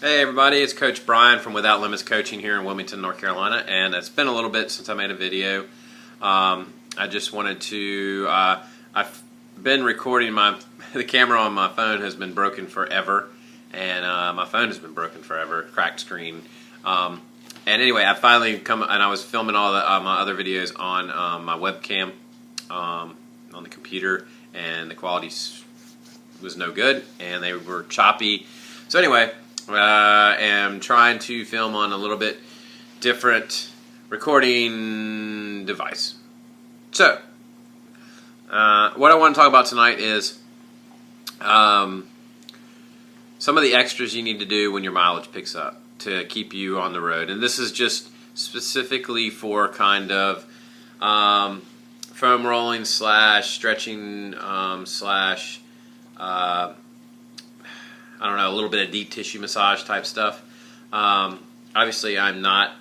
Hey everybody, it's Coach Brian from Without Limits Coaching here in Wilmington, North Carolina, and it's been a little bit since I made a video. I just wanted to, I've been recording the camera on my phone has been broken forever, and my phone has been broken forever, cracked screen. And anyway, I finally and I was filming all my other videos on my webcam on the computer, and the quality was no good, and they were choppy. So anyway, am trying to film on a little bit different recording device. So, what I want to talk about tonight is some of the extras you need to do when your mileage picks up to keep you on the road. And this is just specifically for kind of foam rolling / stretching I don't know, a little bit of deep tissue massage type stuff. Obviously, I'm not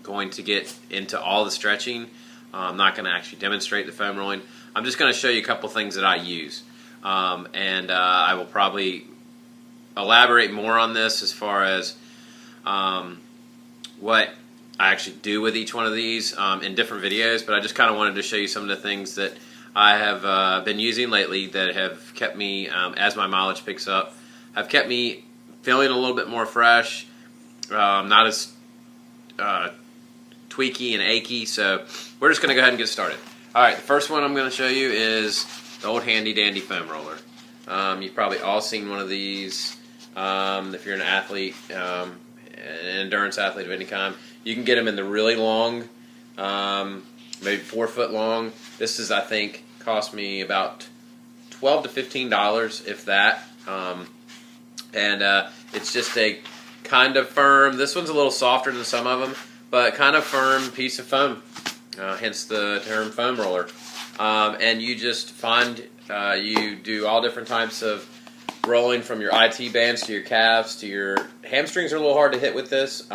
going to get into all the stretching. I'm not going to actually demonstrate the foam rolling. I'm just going to show you a couple things that I use. And I will probably elaborate more on this as far as what I actually do with each one of these in different videos, but I just kind of wanted to show you some of the things that I have been using lately that have kept me, as my mileage picks up, have kept me feeling a little bit more fresh, not as tweaky and achy. So we're just going to go ahead and get started. Alright, the first one I'm going to show you is the old handy dandy foam roller. You've probably all seen one of these if you're an athlete, an endurance athlete of any kind. You can get them in the really long, maybe 4 foot long. This is, I think, cost me about $12 to $15, if that. It's just a kind of firm. This one's a little softer than some of them, but kind of firm piece of foam. Hence the term foam roller. And you just find you do all different types of rolling, from your IT bands to your calves to your hamstrings are a little hard to hit with this.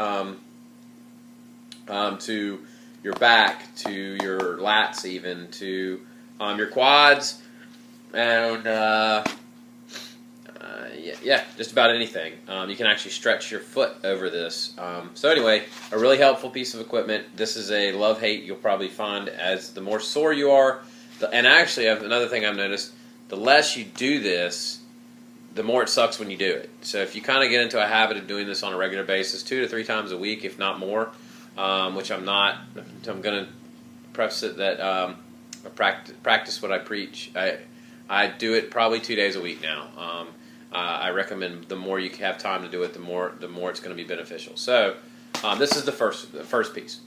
To your back, to your lats, even to your quads, and yeah, just about anything. You can actually stretch your foot over this. So anyway, a really helpful piece of equipment. This is a love-hate. You'll probably find as the more sore you are, and actually another thing I've noticed, the less you do this, the more it sucks when you do it. So if you kind of get into a habit of doing this on a regular basis, 2 to 3 times a week, if not more, which I'm not, I'm going to preface it that I practice what I preach. I do it probably 2 days a week now. I recommend the more you have time to do it, the more it's going to be beneficial. So this is the first piece.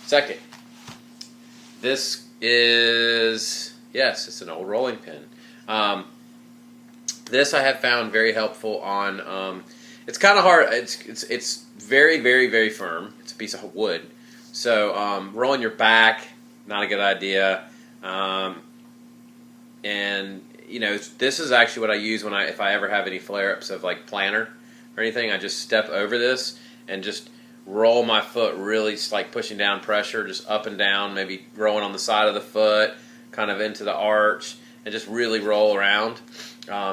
Second, this is, yes, it's an old rolling pin. This I have found very helpful on. It's kind of hard. It's very, very, very firm. It's a piece of wood. So rolling your back, not a good idea. And you know, this is actually what I use if I ever have any flare-ups of like plantar or anything. I just step over this and just roll my foot, really like pushing down pressure, just up and down, maybe rolling on the side of the foot, kind of into the arch, and just really roll around.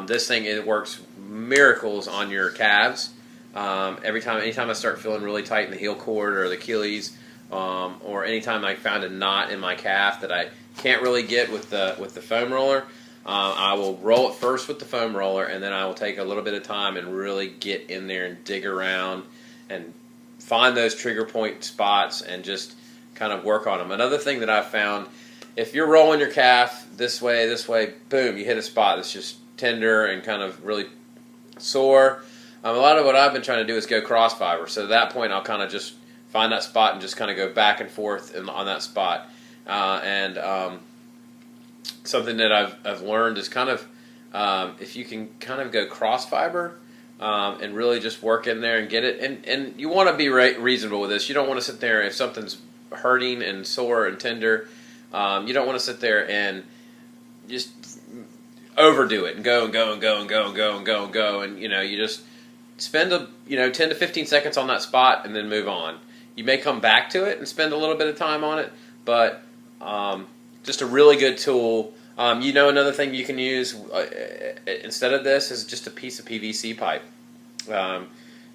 This thing, it works miracles on your calves. Anytime I start feeling really tight in the heel cord or the Achilles, or anytime I found a knot in my calf that I can't really get with the foam roller, I will roll it first with the foam roller, and then I will take a little bit of time and really get in there and dig around and find those trigger point spots and just kind of work on them. Another thing that I've found, if you're rolling your calf this way, boom, you hit a spot that's just tender and kind of really sore. A lot of what I've been trying to do is go cross fiber. So at that point, I'll kind of just find that spot and just kind of go back and forth on that spot. Something that I've learned is kind of if you can kind of go cross fiber and really just work in there and get it. And you want to be reasonable with this. You don't want to sit there if something's hurting and sore and tender. You don't want to sit there and just overdo it and go and go and go and go and go and go and go, and you just spend 10 to 15 seconds on that spot and then move on. You may come back to it and spend a little bit of time on it, but just a really good tool You know, another thing you can use instead of this is just a piece of PVC pipe.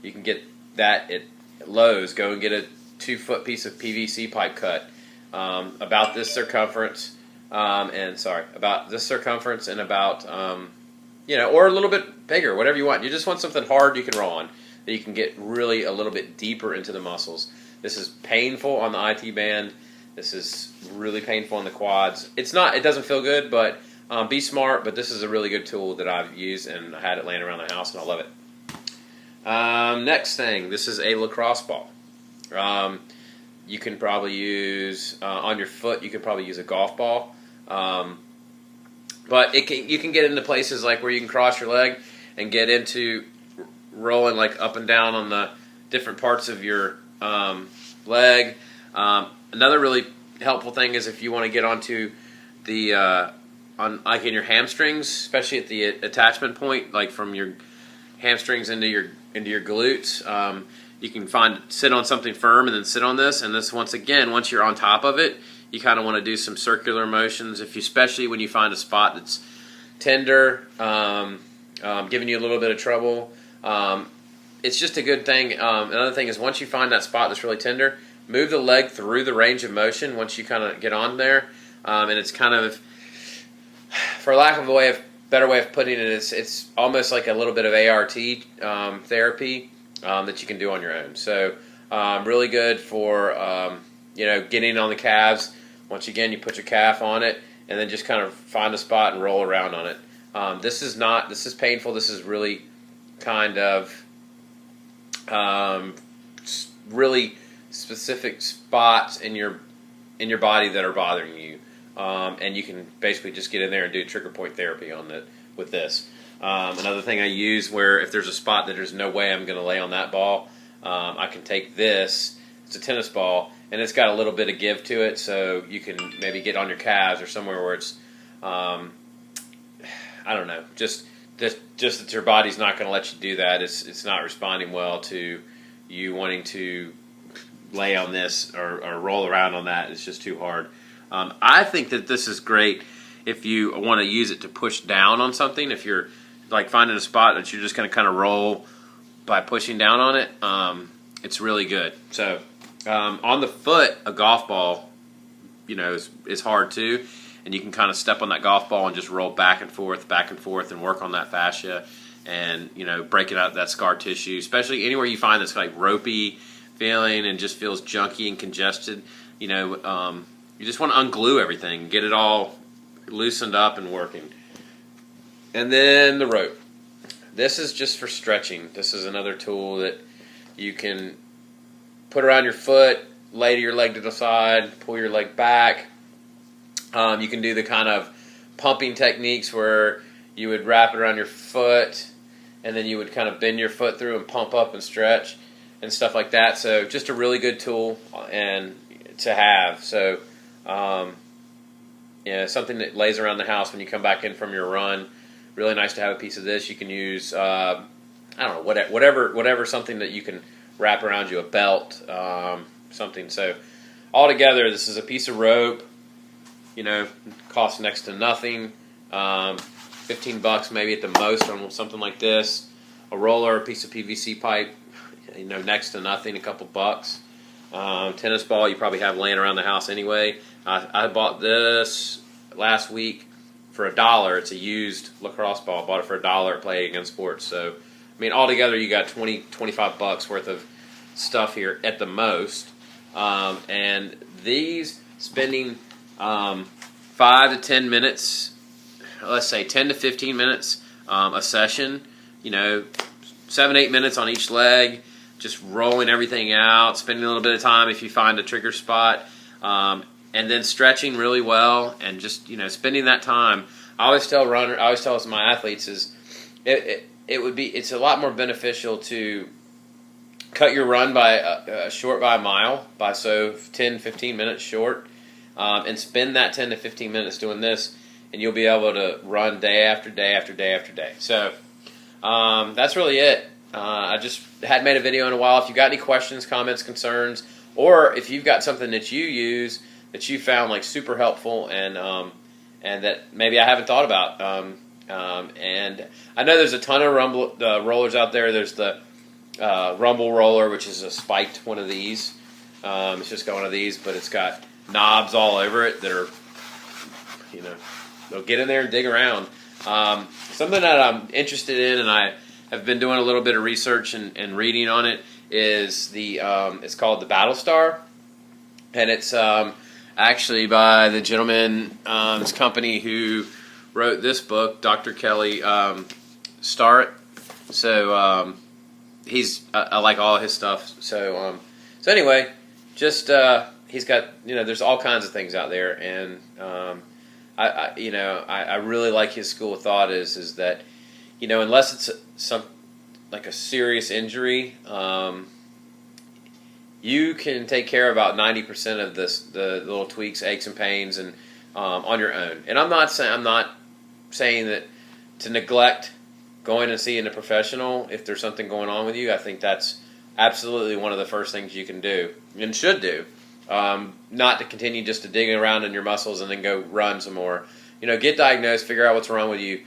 You can get that at Lowe's. Go and get a 2-foot piece of PVC pipe cut about this circumference, about this circumference and about or a little bit bigger, whatever you want. You just want something hard you can roll on that you can get really a little bit deeper into the muscles. This is painful on the IT band. This is really painful on the quads. It doesn't feel good, but be smart. But this is a really good tool that I've used, and I had it laying around the house, and I love it. Next thing, this is a lacrosse ball. You can probably use on your foot. You could probably use a golf ball, but you can get into places like where you can cross your leg and get into rolling like up and down on the different parts of your leg. Another really helpful thing is if you want to get onto the like in your hamstrings, especially at the attachment point, like from your hamstrings into your glutes. You can sit on something firm and then sit on this. And this, once you're on top of it, you kind of want to do some circular motions. Especially when you find a spot that's tender, giving you a little bit of trouble. It's just a good thing. Another thing is once you find that spot that's really tender, move the leg through the range of motion once you kind of get on there. And it's kind of, for lack of a better way of putting it, it's almost like a little bit of ART therapy that you can do on your own. So really good for getting on the calves. Once again, you put your calf on it and then just kind of find a spot and roll around on it. This is painful. This is really kind of really specific spots in your body that are bothering you, and you can basically just get in there and do trigger point therapy with this. Another thing I use, where if there's a spot that there's no way I'm going to lay on that ball, I can take this. It's a tennis ball, and it's got a little bit of give to it, so you can maybe get on your calves or somewhere where it's, I don't know, just that your body's not going to let you do that. It's not responding well to you wanting to lay on this or roll around on that. It's just too hard. I think that this is great if you want to use it to push down on something. If you're like finding a spot that you're just going to kind of roll by pushing down on it, it's really good. So on the foot, a golf ball, is hard too, and you can kind of step on that golf ball and just roll back and forth, and work on that fascia, and breaking out that scar tissue, especially anywhere you find that's like ropey feeling and just feels junky and congested. You just want to unglue everything, get it all loosened up and working. And then the rope. This is just for stretching. This is another tool that you can put around your foot, lay your leg to the side, pull your leg back. You can do the kind of pumping techniques where you would wrap it around your foot and then you would kind of bend your foot through and pump up and stretch and stuff like that. So just a really good tool and to have. So something that lays around the house when you come back in from your run. Really nice to have a piece of this. You can use I don't know, whatever something that you can wrap around you, a belt, something. So altogether, this is a piece of rope. Costs next to nothing. $15 maybe at the most on something like this. A roller, a piece of PVC pipe, next to nothing, a couple bucks. Tennis ball you probably have laying around the house anyway. I bought this last week for $1. It's a used lacrosse ball. I bought it for $1 at Play Against Sports. So, altogether you got $25 worth of stuff here at the most. And these, spending 5 to 10 minutes, let's say 10 to 15 minutes a session, 7-8 minutes on each leg, just rolling everything out, spending a little bit of time if you find a trigger spot, and then stretching really well, and just spending that time. I always tell my athletes is it's a lot more beneficial to cut your run by short by a mile, by 10-15 minutes short, and spend that 10 to 15 minutes doing this, and you'll be able to run day after day after day after day. So that's really it. I just hadn't made a video in a while. If you got any questions, comments, concerns, or if you've got something that you use that you found like super helpful and and that maybe I haven't thought about. And I know there's a ton of rollers out there. There's the Rumble roller, which is a spiked one of these. It's just got one of these, but it's got knobs all over it that are, they'll get in there and dig around. Something that I'm interested in, and I have been doing a little bit of research and reading on it, is it's called the Battlestar, and it's actually by the gentleman, this company who wrote this book, Dr. Kelly Starrett. So I like all his stuff. So anyway, just he's got, there's all kinds of things out there, and I really like his school of thought is that, unless it's like a serious injury, you can take care of about 90% of the little tweaks, aches, and pains, and on your own. And I'm not saying that to neglect going and seeing a professional if there's something going on with you. I think that's absolutely one of the first things you can do and should do. Not to continue just to dig around in your muscles and then go run some more. Get diagnosed, figure out what's wrong with you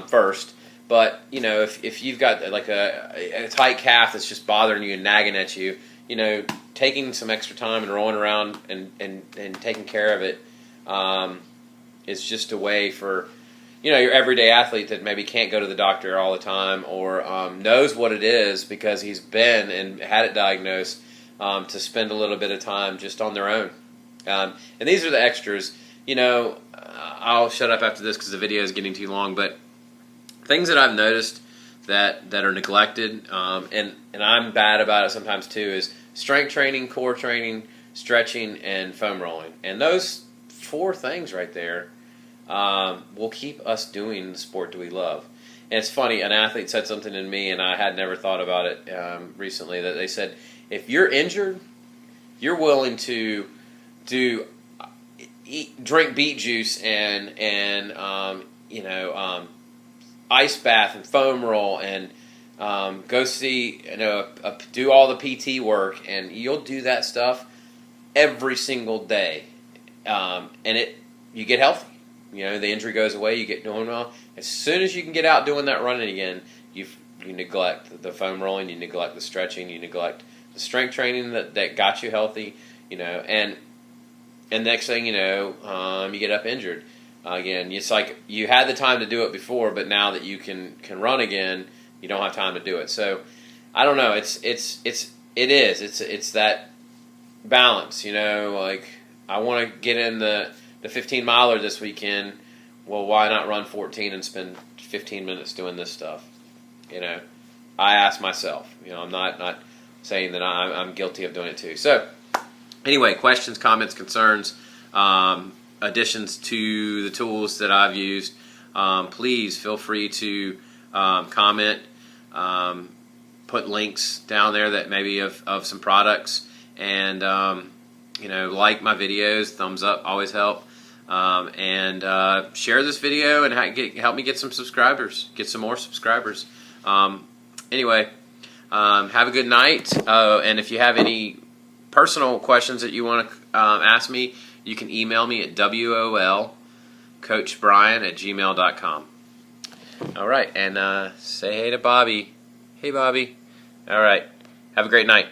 first. But if you've got like a tight calf that's just bothering you and nagging at you, taking some extra time and rolling around and taking care of it is just a way for your everyday athlete that maybe can't go to the doctor all the time, or knows what it is because he's been and had it diagnosed, to spend a little bit of time just on their own. And these are the extras. I'll shut up after this because the video is getting too long, but things that I've noticed that are neglected, and I'm bad about it sometimes too, is strength training, core training, stretching, and foam rolling. And those 4 things right there will keep us doing the sport that we love. And it's funny, an athlete said something to me, and I had never thought about it recently, that they said, if you're injured, you're willing to drink beet juice and ice bath and foam roll and go see, do all the PT work, and you'll do that stuff every single day, and you get healthy. The injury goes away, you get doing well. As soon as you can get out doing that running again, you neglect the foam rolling, you neglect the stretching, you neglect the strength training that got you healthy, and next thing you get up injured. Again, it's like you had the time to do it before, but now that you can run again, you don't have time to do it. So I don't know. It's that balance. Like I want to get in the 15 miler this weekend. Well, why not run 14 and spend 15 minutes doing this stuff? I ask myself. I'm not saying that I'm guilty of doing it too. So anyway, questions, comments, concerns, additions to the tools that I've used, please feel free to comment, put links down there that maybe of some products, and like my videos, thumbs up always help, and share this video and help me get some subscribers, get some more subscribers. Anyway, have a good night, and if you have any personal questions that you want to ask me, you can email me at wolcoachbrian@gmail.com. All right, and say hey to Bobby. Hey, Bobby. All right, have a great night.